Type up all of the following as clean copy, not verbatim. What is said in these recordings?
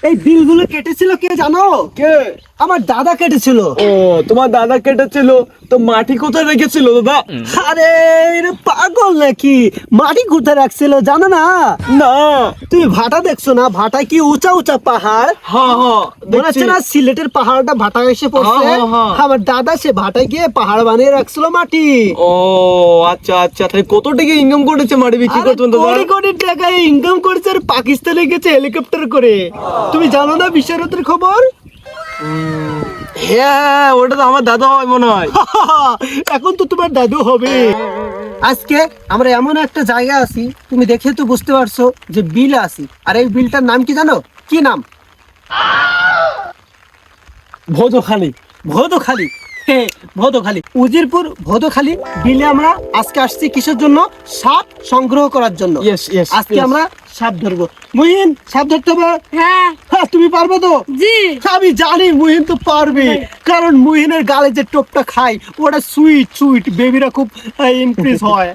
এই বিলগুলো কেটেছিল কে জানো? কে? আমার দাদা কেটেছিল। ও, তোমার দাদা কেটেছিল তো মাটি কোথায় রেখেছিল দাদা? আরে এরা পাগল নাকি, মাটি কোথায় রাখছিল জানো না? না। তুমি ভাটা দেখছো না? ভাটা কি উঁচা উঁচা পাহাড়, হ্যাঁ হ্যাঁ, মনে হচ্ছে না সিলেটের পাহাড়টা ভাটা এসে পড়ছে? হ্যাঁ, হ্যাঁ। আমার দাদা সে ভাটায় গিয়ে পাহাড় বানিয়ে রাখছিল মাটি। ও আচ্ছা আচ্ছা, তাহলে কত টাকা ইনকাম করেছে মাটি বিক্রি আরে করতে দাদা? কোটি কোটি টাকা ইনকাম করেছে, আর পাকিস্তানে গেছে হেলিকপ্টার করে। তুমি জানো না বিশ্বরতের খবর? হ্যাঁ, ওটা তো আমার দাদা হয় মনে হয়। এখন তো তোমার দাদু হবে। আজকে আমরা এমন একটা জায়গা আছি, তুমি দেখে তো বুঝতে পারছো যে বিল আছি। আর এই বিলটার নাম কি জানো? কি নাম? ভোজখালি। ভোদখালি। হ্যাঁ, ভোদখালি, উজিরপুর ভোদখালি বিলে আমরা আজকে আসছি কিসের জন্য? সাপ সংগ্রহ করার জন্য। Yes, yes, আজকে yes. আমরা সাপ ধরবো। মুহিন, সাপ ধরতে হবে? হ্যাঁ হ্যাঁ, তুমি পারবে তো? জি। আমি জানি মুহিন তো পারবে, কারণ মুহিনের গালে যে টোপটা খাই ওটা সুইট সুইট, বেবিরা খুব ইমপ্রেস হয়।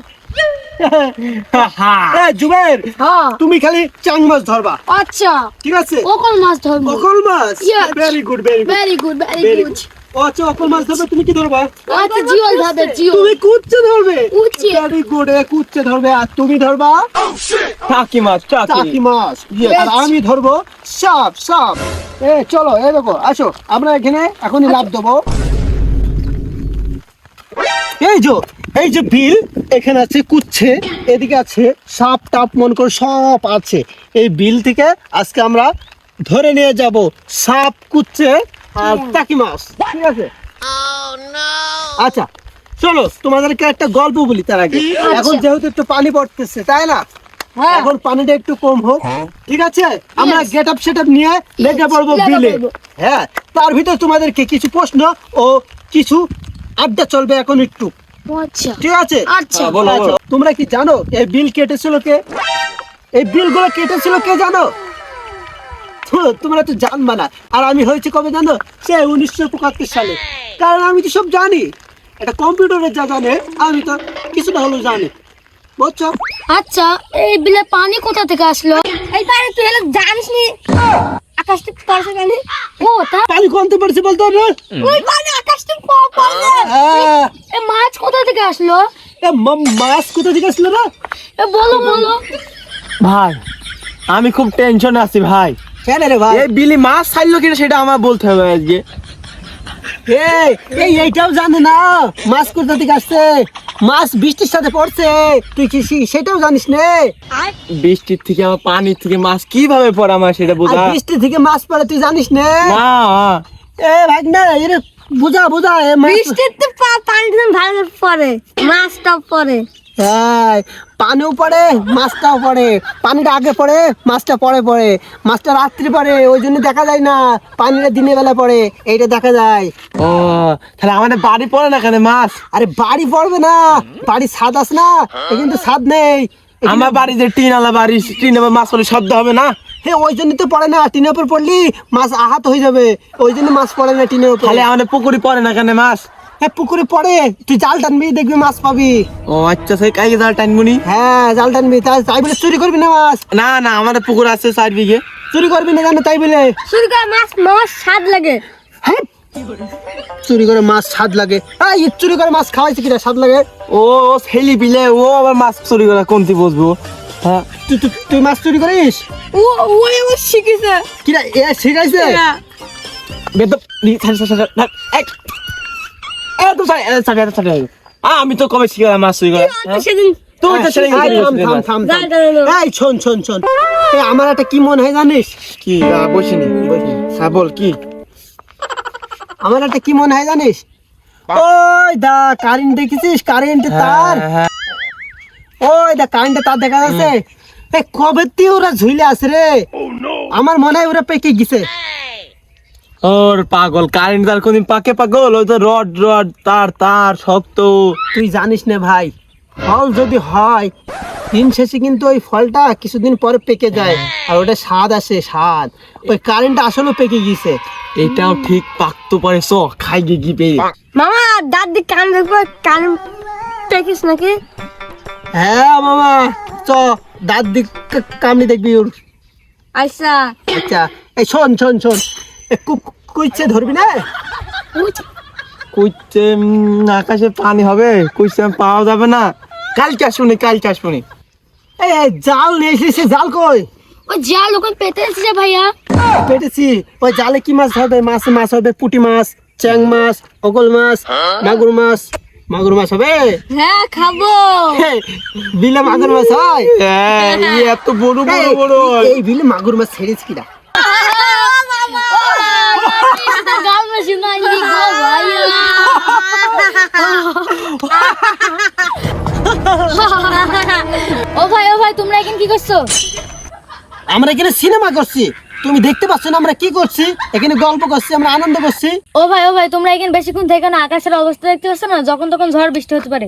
হ্যাঁ জুবের, হ্যাঁ তুমি খালি চাং মাছ ধরবা, আচ্ছা, ঠিক আছে? ওকল মাছ ধরবো। অকল মাছ? Yes. Very good, very good, very good very very good. Good. আচ্ছা, অকল মাছ ধরবে, তুমি কি ধরবা? আচ্ছা জিওল ধরবে, জিওল। তুমি কুচ্ছে ধরবে? কুচ্ছে। ভেরি গুড, কুচ্ছে ধরবে। আর তুমি ধরবা টাকি মাছ, টাকি টাকি। মাছ। Yes. আর আমি ধরবো সাপ, সাপ। চলো, এই দেখো, আসো, আমরা এখানে এখনই লাভ দেবো। এই যে বিল, এখানে আছে কুচ্ছে, এদিকে আছে সাপ টাপ, মন করে সব আছে। এই বিল থেকে আজকে আমরা ধরে নিয়ে যাব সাপ, কুচ্ছে আর টাকি মাছ, ঠিক আছে? আচ্ছা চলো, তোমাদেরকে একটা গল্প বলি তার আগে। এখন যেহেতু একটু পানি পড়তেছে, তাই না? হ্যাঁ এখন পানিটা একটু কম হোক, ঠিক আছে? আমরা গেট আপ সেট আপ নিয়ে লেগে পড়বো লেগে বিলে। পড়বো। হ্যাঁ, তার ভিতর তোমাদেরকে কিছু প্রশ্ন ও কিছু আড্ডা চলবে এখন একটু, আচ্ছা ঠিক আছে? আচ্ছা হ্যাঁ, বলো, বলো। তোমরা কি জানো এই বিল কেটেছিল কে? এই বিল গুলো কেটেছিল কে জানো? তোমরা তো জানবা না। আর আমি হয়েছে কবে জানো? সে 1975 সালে। কারণ আমি তো সব জানি, এটা কম্পিউটারে যা জানে আমি তো কিছুটা হলেও জানি, বুঝছো? আচ্ছা, এই বিলে পানি কোথা থেকে আসলো? এই পানি তুই এলে জানিস নি? আকাশ থেকে পড়ছে কেন? ও তা পানি কমতে পারছে বলতো না? ওই পানি আকাশ থেকে পড়ছে। হ্যাঁ, এই মাছ কোথা থেকে আসলো? মাছ কোথা থেকে আসলো না? বলো বলো। ভাই, আমি খুব টেনশনে আছি ভাই। কেন রে ভাই? এই বিলি মাছ ছাড়লো কিনা সেটা আমার বলতে হবে আজকে। এইটাও জানে না মাছ কোথা থেকে আসছে? মাছ বৃষ্টির সাথে পড়ছে, তুই কি সেটাও জানিস নে? বৃষ্টির থেকে আমার পানির থেকে মাছ কিভাবে পড়ে আমার সেটা আর বোঝা। বৃষ্টি থেকে মাছ পড়ে তুই জানিস নে? না, ভাই না, এরে বোঝা বোঝা, বৃষ্টিতে পানি ভালো পড়ে, মাছটা পড়ে। হ্যাঁ, পানিও পড়ে মাছটাও পড়ে। পানিটা আগে পড়ে, মাছটা পরে পড়ে। মাছটা রাত্রি পড়ে, ওই জন্য দেখা যায় না। পানিটা দিনের বেলা পড়ে, এইটা দেখা যায়। ও তাহলে আমাদের বাড়ি পড়ে না কেন মাছ? আরে বাড়ি পড়বে না, বাড়ি ছাদ আছে না, কিন্তু ছাদ নেই। আমার বাড়ি যে টিন আলা বাড়ি, টিনে মাছ পড়লে শব্দ হবে না? হ্যাঁ, ওই জন্য তো পড়ে না। টিনের উপর পড়লি মাছ আঘাত হয়ে যাবে, ওই জন্য মাছ পড়ে না টিনের উপর। তাহলে আমাদের পুকুরি পড়ে না কেন মাছ? হ্যাঁ, পুকুরে পড়ে, তুই জাল টানবি দেখবি মাছ পাবি। ও আচ্ছা, সেই কাইকে জাল টানবুনি? হ্যাঁ, জাল টানবি, তাই বলে চুরি করবি না মাছ। না না, আমাদের পুকুর আছে 4 বিঘে। চুরি করবি না জানো, তাই বলে। চুরি করে মাছ মাছ স্বাদ লাগে। হ্যাঁ, চুরি করে মাছ স্বাদ লাগে? চুরি করে মাছ খাওয়াইছে কিনা স্বাদ লাগে? ও ছেলি পিলে ও আবার মাছ চুরি করে কোনটি বসবো? হ্যাঁ, তুই মাছ চুরি করিস? ও ওই আমার শিখেছে। কিরা শিখাইছে? বেদব আমি তো কবে শিখলাম মাছ চুরি করা? সেদিন তুই তো ছেলে থাম, থাম, থাম, জাল থাম। টানানো। এই শোন, আমার একটা কি মনে হয় জানিস? কি বসিনি? হ্যাঁ বল কি? আমার একটা কি মনে হয় জানিস? ওই দা কারেন্ট দেখেছিস? কারেন্টের তার, হ্যাঁ, ওই দা কারেন্টের তার দেখা যাচ্ছে। কবে থেকে ওরা ঝুলে আছে রে? আমার মনে হয় ওরা পেকে গেছে। ওর পাগল কারেন্ট তার কোনদিন পাকে পাগল? ওই তো রড রড তার তার শক্ত। তুই জানিস না ভাই, ফল যদি হয় দিন শেষে কিন্তু ওই ফলটা কিছুদিন পরে পেকে যায়, আর ওটা স্বাদ আসে, স্বাদ। ওই কারেন্ট আসলে পেকে গেছে। এটাও ঠিক পাকতো পরে চ খাই গিয়ে মামা দাদি কান দেখবো, কান দেখিস নাকি? হ্যাঁ মামা, চ দাঁত দিক কামড়ি দেখবি ওর। আচ্ছা আচ্ছা, এই শোন শোন শোন, কুইচ্ছে ধরবি না? কুইচ্ছে আকাশে পানি হবে, কুইচ্ছে পাওয়া যাবে না। কালকে আসুনি। এই জাল নিয়ে এসেছি, জাল কই? ওই জাল ওখানে পেতে এসেছে ভাইয়া। পেটেছি। ওই জালে কি মাছ হবে? মাছ হবে, পুঁটি মাছ, চ্যাং মাছ, ওগল মাছ, মাগুর মাছ হবে। হ্যাঁ খাবো। এই, বিলে মাগুর মাছ হয়? হ্যাঁ, এত বড় এই বিলে মাগুর মাছ ছেড়েছি কিনা? গাল বেশি নাই গো ভাইয়া। ও ভাই তোমরা এখন কি করছো? আমরা এখানে সিনেমা করছি, তুমি দেখতে পাচ্ছ না আমরা কি করছি? এখানে গল্প করছি, আমরা আনন্দ করছি। ও ভাই তোমরা এখন বেশিক্ষণ থেকে না, আকাশের অবস্থা দেখতে পাচ্ছ না, যখন তখন ঝড় বৃষ্টি হতে পারে।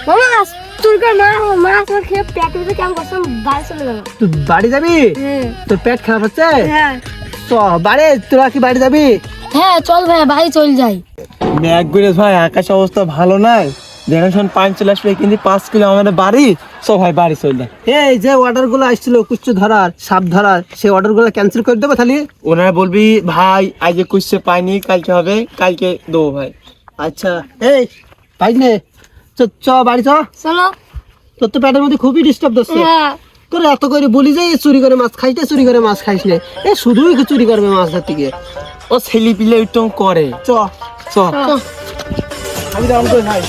মামা তোর মাছ খেয়ে পেট উঠে কেমন করছো, বাড়ি চলে যাবো। তুই বাড়ি যাবি? তোর পেট খারাপ হচ্ছে? বাড়ি, তোরা কি বাড়ি যাবি? হ্যাঁ চল ভাইয়া, বাড়ি চল যাই। মেঘ করে ভাই, আকাশ অবস্থা ভালো নাই। দেখেন পানি চলে আসবে, কিন্তু 5 কিলো আমাদের বাড়ি। সব ভাই বাড়ি চল যায়। এই যে অর্ডার গুলো আসছিল কুচ্ছ ধরার, সাপ ধরার, সেই অর্ডার গুলো ক্যান্সেল করে দেবো তাহলে? ওনারা বলবি ভাই আজ কুইচ্ছে পাইনি, কালকে হবে, কালকে দেবো ভাই। আচ্ছা এই ভাই নে, চ বাড়ি চ। চলো। তোর তো পেটের মধ্যে খুবই ডিস্টার্ব দিচ্ছে। হ্যাঁ তোর এত করে বলি যে চুরি করে মাছ খাইস না, এ শুধুই চুরি করবে মাছ ধরতে গিয়ে। ও ছেলে পিলে একটু করে। চ চ। আমি রাউন্ড করে ভাই।